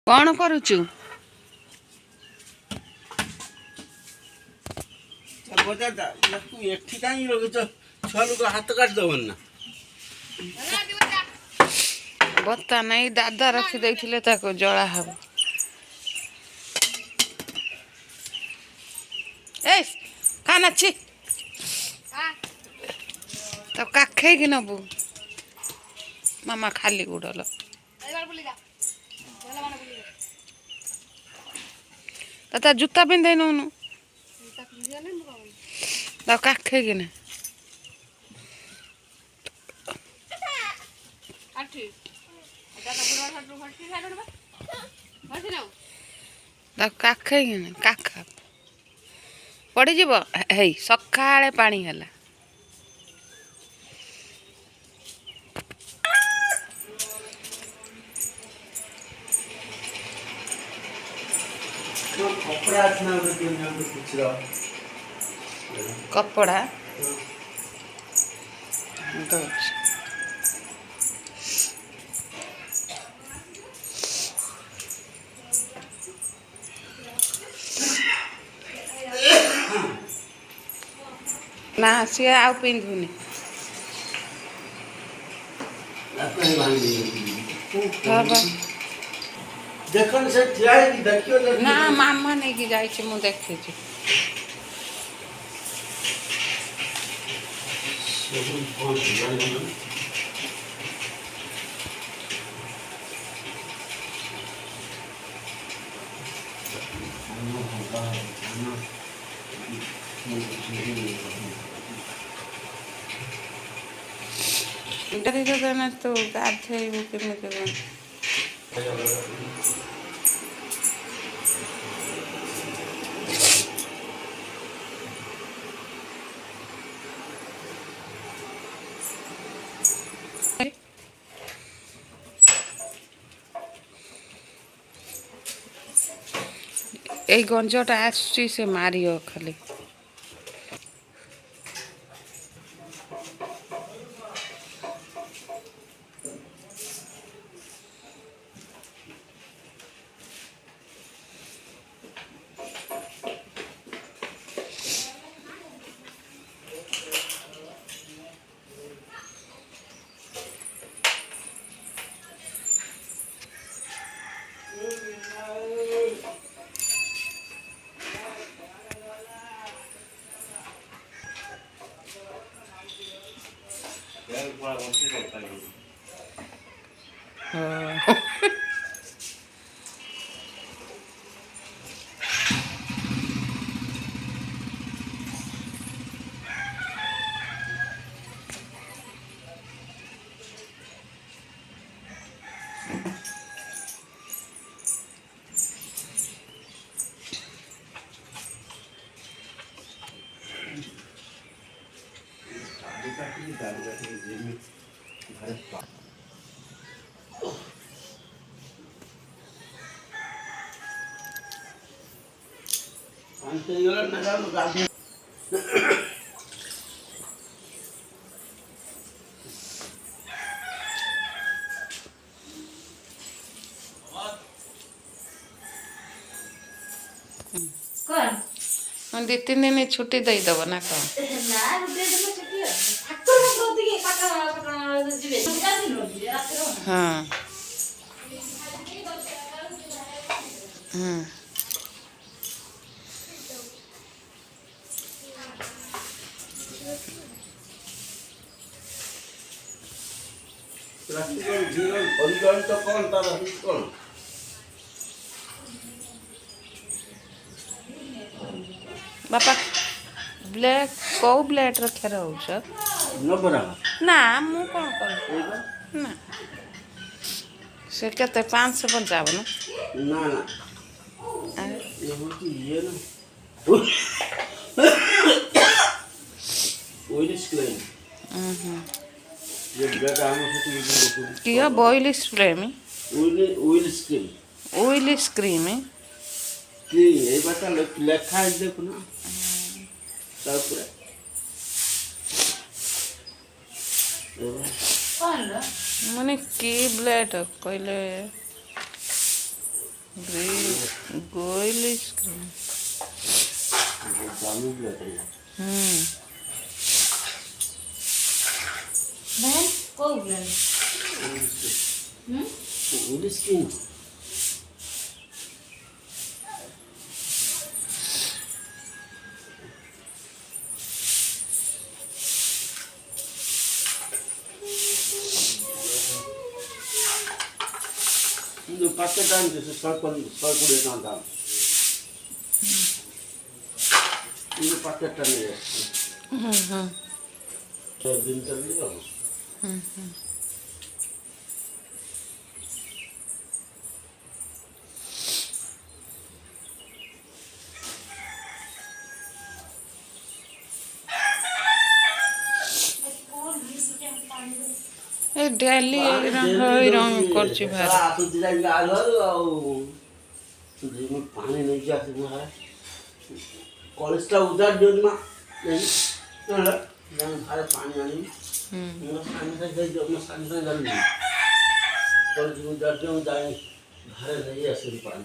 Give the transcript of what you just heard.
कौन करुचु हाथ काट दब ना बता नहीं दादा रखी जला हम ए खाना छी तब काखे कि नबू मामा खाली गुड़ल तता जूता पिंधे नौनु तब काखे कि ना तब काखे कि ना काखा पड़ जीव हे सकाळे पानी हला कपड़ा ना सी आ पिंधुनी देखन से जाए कि देखियो ना मामा नहीं कि जाई छी मु देखे छी डरी तो ना तो गाधे केमिति ए गंजटा आसुची से मारियो खाली कौन दी तीन दिन छुट्टी दे दब ना कौन हाँ बापा ब्लेड कौ ब्लेड रखे रहो ना मु कौन कर ना से केते 555 ना ना ये होती ये ना ओइल स्क्रीन ये बेटा हम से किया बॉयल स्प्रे में ओइल स्क्रीन में कि ये बता लेखा है देखो ना तापर माने की ब्लेड कहले ग्रिल गोइल स्क्रीन दामी लगे बहन को ब्रांड इंग्लिश की ಇದು ಪಾಕೆಟ್ ಅಂತ ಸ್ವಲ್ಪ ಕುಡಿಯೋಣ ಅಂತ ಇದು ಪಾಕೆಟ್ ಅನ್ನಿದೆ ದಿನದಲ್ಲಿ ଏ ଡେଲି ଏଇ ରଙ୍ଗ କରୁଛି ଭାରି ଆସୁଛି ଯାଇକି ଆଲୁ ଆଉ ମୁଁ ପାଣି ନେଇକି ଆସିବି କଲେଜଟା ଉଜାଡ଼ି ଦିଅନ୍ତି ମା ଭାରେ ପାଣି ଆଣିବି ମୋ ସାଙ୍ଗେ ସାଙ୍ଗେ ଜାଣିବି କଲେଜ ଉଜାଡ଼ି ଦିଅ ମୁଁ ଯାଇ ଭାରେ ନେଇ ଆସିବି ପାଣି